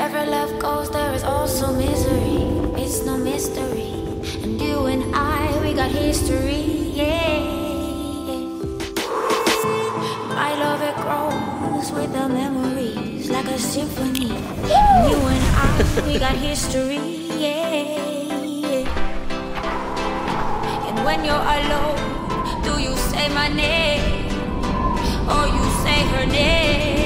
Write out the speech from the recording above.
Wherever love goes, there is also misery. It's no mystery. And you and I, we got history, yeah. My love, it grows with the memories like a symphony. And you and I, we got history, yeah. And when you're alone, do you say my name or you say her name?